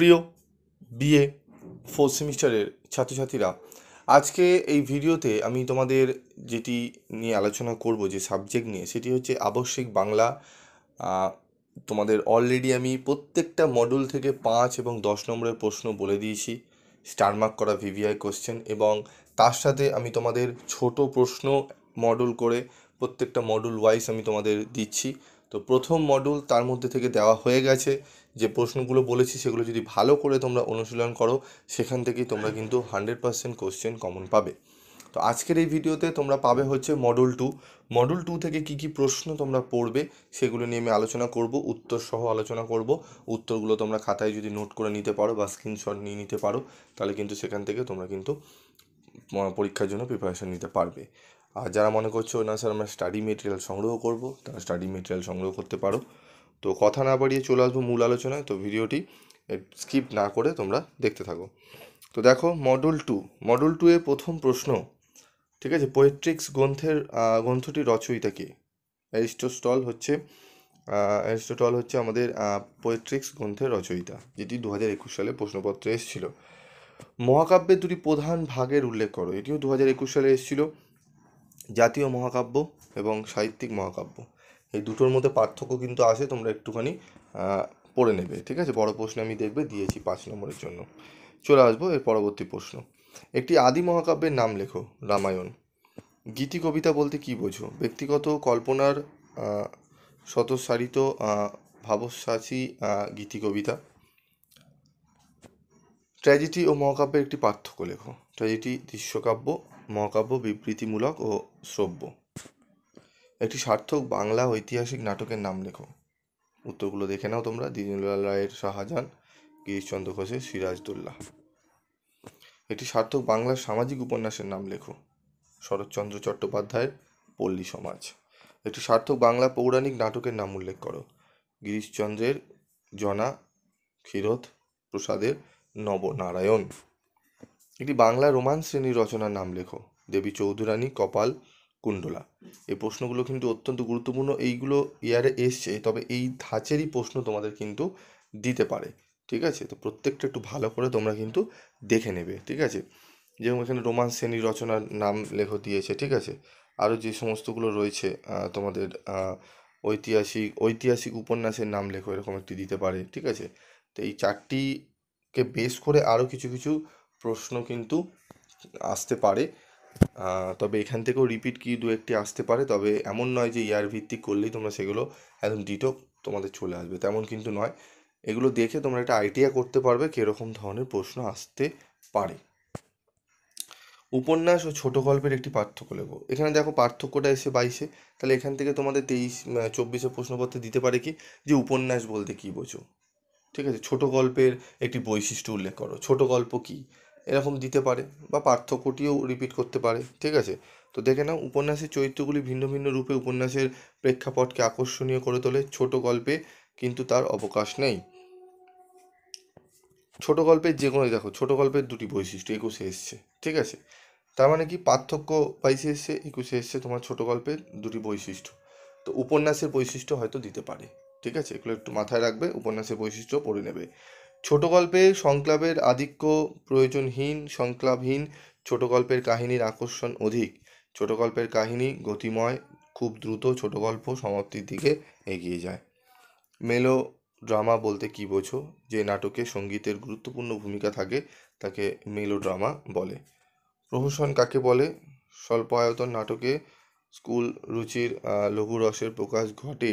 প্রিয় BA fourth সেমিস্টারের ছাত্রছাত্রীরা, আজকে এই ভিডিওতে আমি তোমাদের যেটি নিয়ে আলোচনা করব, যে সাবজেক্ট নিয়ে, সেটি হচ্ছে আবশ্যিক বাংলা। তোমাদের অলরেডি আমি প্রত্যেকটা মডিউল থেকে 5 এবং 10 নম্বরের প্রশ্ন বলে দিয়েছি, স্টার মার্ক করা ভিভিআই কোশ্চেন, এবং তার সাথে আমি তোমাদের ছোট প্রশ্ন মডুল করে প্রত্যেকটা মডুল ওয়াইজ আমি তোমাদের দিচ্ছি। তো প্রথম মডুল তার মধ্যে থেকে দেওয়া হয়ে গেছে। যে প্রশ্নগুলো বলেছি সেগুলো যদি ভালো করে তোমরা অনুশীলন করো, সেখান থেকেই তোমরা কিন্তু 100% কোশ্চেন কমন পাবে। তো আজকের এই ভিডিওতে তোমরা পাবে হচ্ছে মডুল টু থেকে কি কি প্রশ্ন তোমরা পড়বে সেগুলো নিয়ে আমি আলোচনা করব, উত্তর সহ আলোচনা করব। উত্তরগুলো তোমরা খাতায় যদি নোট করে নিতে পারো বা স্ক্রিনশট নিয়ে নিতে পারো, তাহলে কিন্তু সেখান থেকে তোমরা কিন্তু পরীক্ষার জন্য প্রিপারেশন নিতে পারবে। আর যারা মনে করছো না স্যার আমরা স্টাডি মেটেরিয়াল সংগ্রহ করব, তারা স্টাডি মেটেরিয়াল সংগ্রহ করতে পারো। তো কথা না বাড়িয়ে চলে আসবো মূল আলোচনায়। তো ভিডিওটি স্কিপ না করে তোমরা দেখতে থাকো। তো দেখো, মডুল টু এর প্রথম প্রশ্ন, ঠিক আছে, পোয়েট্রিক্স গ্রন্থটির রচয়িতা কে? অ্যারিস্টটল হচ্ছে আমাদের পোয়েট্রিক্স গ্রন্থের রচয়িতা, যেটি 2021 সালে প্রশ্নপত্রে এসেছিল। মহাকাব্যের দুটি প্রধান ভাগের উল্লেখ করো। এটিও 2021 সালে এসেছিল। জাতীয় মহাকাব্য এবং সাহিত্যিক মহাকাব্য, এই দুটোর মধ্যে পার্থক্য কিন্তু আছে, তোমরা একটুখানি পড়ে নেবে, ঠিক আছে। বড় প্রশ্ন আমি দেখবে দিয়েছি 5 নম্বরের জন্য। চলে আসবো এর পরবর্তী প্রশ্ন। একটি আদি মহাকাব্যের নাম লেখো। রামায়ণ। গীতি কবিতা বলতে কি বোঝো? ব্যক্তিগত কল্পনার স্বতঃসারিত ভাবস্বাচী গীতি কবিতা। ট্র্যাজেডি ও মহাকাব্যের একটি পার্থক্য লেখো। ট্র্যাজেডি দৃশ্যকাব্য, মহাকাব্য বিবৃতিমূলক ও শ্রব্য। একটি সার্থক বাংলা ঐতিহাসিক নাটকের নাম লেখো। উত্তরগুলো দেখে নাও তোমরা। দীনদয়াল রায়ের শাহজাহান, গিরিশচন্দ্র ঘোষের সিরাজদৌল্লা। একটি সার্থক বাংলার সামাজিক উপন্যাসের নাম লেখো। শরৎচন্দ্র চট্টোপাধ্যায়ের পল্লী সমাজ। একটি সার্থক বাংলা পৌরাণিক নাটকের নাম উল্লেখ করো। গিরিশচন্দ্রের জনা, ক্ষীরোদ প্রসাদের নবনারায়ণ। একটি বাংলা রোমান্স শ্রেণীর রচনার নাম লেখো। দেবী চৌধুরানী, কপাল কুণ্ডলা। এই প্রশ্নগুলো কিন্তু অত্যন্ত গুরুত্বপূর্ণ। এইগুলো ইয়ারে এসছে, তবে এই ধাঁচেরই প্রশ্ন তোমাদের কিন্তু দিতে পারে, ঠিক আছে। তো প্রত্যেকটা একটু ভালো করে তোমরা কিন্তু দেখে নেবে, ঠিক আছে। যেমন এখানে রোমান্স শ্রেণীর রচনার নাম লেখো দিয়েছে, ঠিক আছে। আরও যে সমস্তগুলো রয়েছে তোমাদের ঐতিহাসিক উপন্যাসের নাম লেখো, এরকম একটি দিতে পারে, ঠিক আছে। তো এই চারটিকে বেস করে আরও কিছু কিছু প্রশ্ন কিন্তু আসতে পারে। তবে এখান থেকেও রিপিট কি দু একটি আসতে পারে, তবে এমন নয় যে ইয়ার ভিত্তিক করলেই তোমরা সেগুলো একদম ডিটো তোমাদের চলে আসবে, তেমন কিন্তু নয়। এগুলো দেখে তোমরা একটা আইডিয়া করতে পারবে কীরকম ধরনের প্রশ্ন আসতে পারে। উপন্যাস ও ছোট গল্পের একটি পার্থক্য লেখো। এখানে দেখো পার্থক্যটা এসে 22-এ, তাহলে এখান থেকে তোমাদের 24 প্রশ্নপত্রে দিতে পারে কি, যে উপন্যাস বলতে কী বোঝো, ঠিক আছে। ছোট গল্পের একটি বৈশিষ্ট্য উল্লেখ করো। ছোট গল্প কি, এরকম দিতে পারে, বা পার্থক্যটিও রিপিট করতে পারে, ঠিক আছে। তো দেখে নাও, উপন্যাসের চরিত্রগুলি ভিন্ন ভিন্ন রূপে উপন্যাসের প্রেক্ষাপটকে আকর্ষণীয় করে তোলে। ছোট গল্পে কিন্তু তার অবকাশ নেই। ছোট গল্পের যে কোনো, দেখো ছোট গল্পের দুটি বৈশিষ্ট্য 21-এ এসছে, ঠিক আছে। তার মানে কি, পার্থক্য 22-এ এসছে, 21-এ এসছে তোমার ছোট গল্পের দুটি বৈশিষ্ট্য। তো উপন্যাসের বৈশিষ্ট্য হয়তো দিতে পারে, ঠিক আছে। এগুলো একটু মাথায় রাখবে, উপন্যাসের বৈশিষ্ট্য পড়ে নেবে। ছোট গল্পে সংলাপের আধিক্য প্রয়োজনহীন, সংলাপহীন। ছোট গল্পের কাহিনীর আকর্ষণ অধিক। ছোট গল্পের কাহিনী গতিময়, খুব দ্রুত ছোট গল্প সমাপ্তির দিকে এগিয়ে যায়। মেলো ড্রামা বলতে কী বোঝো? যে নাটকে সঙ্গীতের গুরুত্বপূর্ণ ভূমিকা থাকে তাকে মেলোড্রামা বলে। প্রহসন কাকে বলে? স্বল্প আয়তন নাটকে স্কুল রুচির লঘু রসের প্রকাশ ঘটে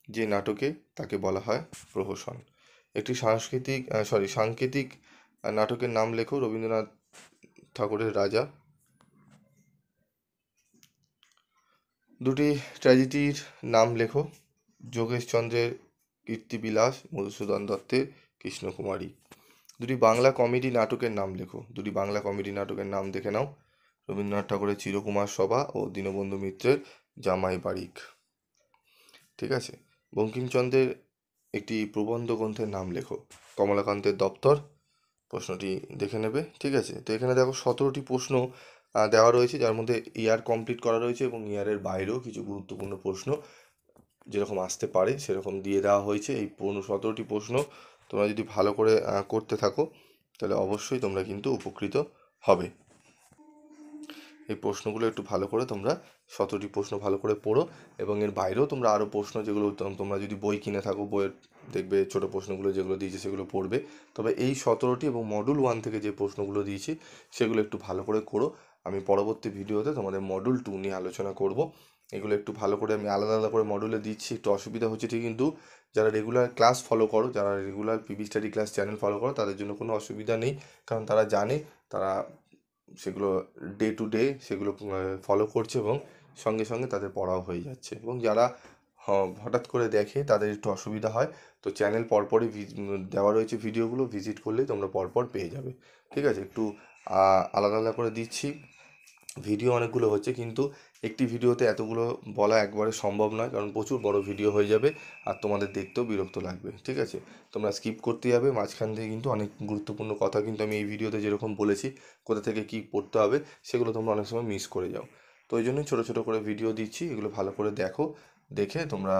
যে নাটকে, তাকে বলা হয় প্রহসন। একটি সাংকেতিক নাটকের নাম লেখো। রবীন্দ্রনাথ ঠাকুরের রাজা। দুটি ট্র্যাজেডির নাম লেখো। যোগেশচন্দ্রের কীর্তিবিলাস, মধুসূদন দত্তের কৃষ্ণকুমারী। দুটি বাংলা কমেডি নাটকের নাম লেখো। দুটি বাংলা কমেডি নাটকের নাম দেখে নাও। রবীন্দ্রনাথ ঠাকুরের চিরকুমার সভা ও দীনবন্ধু মিত্রের জামাই বারিক, ঠিক আছে। বঙ্কিমচন্দ্রের একটি প্রবন্ধ গ্রন্থের নাম লেখো। কমলাকান্তের দপ্তর। প্রশ্নটি দেখে নেবে, ঠিক আছে। তো এখানে দেখো 17টি প্রশ্ন দেওয়া রয়েছে, যার মধ্যে ইয়ার কমপ্লিট করা রয়েছে এবং ইয়ারের বাইরেও কিছু গুরুত্বপূর্ণ প্রশ্ন যেরকম আসতে পারে সেরকম দিয়ে দেওয়া হয়েছে। এই 17টি প্রশ্ন তোমরা যদি ভালো করে করতে থাকো তাহলে অবশ্যই তোমরা কিন্তু উপকৃত হবে। এই প্রশ্নগুলো একটু ভালো করে তোমরা 17টি প্রশ্ন ভালো করে পড়ো, এবং এর বাইরেও তোমরা আরও প্রশ্ন যেগুলো তোমরা যদি বই কিনে থাকো, বইয়ের দেখবে ছোটো প্রশ্নগুলো যেগুলো দিয়েছে সেগুলো পড়বে। তবে এই 17টি এবং মডুল 1 থেকে যে প্রশ্নগুলো দিয়েছি সেগুলো একটু ভালো করে করো। আমি পরবর্তী ভিডিওতে তোমাদের মডুল 2 নিয়ে আলোচনা করব। এগুলো একটু ভালো করে আমি আলাদা আলাদা করে মডুলে দিচ্ছি, একটু অসুবিধা হচ্ছে ঠিক, কিন্তু যারা রেগুলার ক্লাস ফলো করো, যারা regular PB study class channel follow করো, তাদের জন্য কোনো অসুবিধা নেই, কারণ তারা জানে, তারা সেগুলো ডে টু ডে সেগুলো ফলো করছে এবং সঙ্গে সঙ্গে তাদের পড়াও হয়ে যাচ্ছে। এবং যারা হঠাৎ করে দেখে তাদের একটু অসুবিধা হয়, তো চ্যানেল পরপরই দেওয়া রয়েছে ভিডিওগুলো, ভিজিট করলেই তোমরা পরপর পেয়ে যাবে। ঠিক আছে, একটু আলাদা আলাদা করে দিচ্ছি। ভিডিও অনেকগুলো হচ্ছে, কিন্তু একটি ভিডিওতে এতগুলো বলা একবারে সম্ভব নয়, কারণ প্রচুর বড় ভিডিও হয়ে যাবে আর তোমাদের দেখতেও বিরক্ত লাগবে। ঠিক আছে, তোমরা স্কিপ করতে যাবে, মাঝখান থেকে কিন্তু অনেক গুরুত্বপূর্ণ কথা কিন্তু আমি এই ভিডিওতে যেরকম বলেছি কোথা থেকে কী পড়তে হবে সেগুলো তোমরা অনেক সময় মিস করে যাও। তো ওই জন্যই ছোটো ছোটো করে ভিডিও দিচ্ছি, এগুলো ভালো করে দেখো, দেখে তোমরা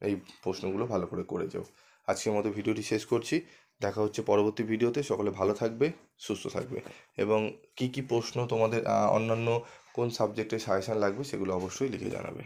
এই প্রশ্নগুলো ভালো করে করে যাও। আজকের মতো ভিডিওটি শেষ করছি, দেখা হচ্ছে পরবর্তী ভিডিওতে। সকলে ভালো থাকবে, সুস্থ থাকবে, এবং কি কি প্রশ্ন তোমাদের অন্যান্য কোন সাবজেক্টে সাজেশান লাগবে সেগুলো অবশ্যই লিখে জানাবে।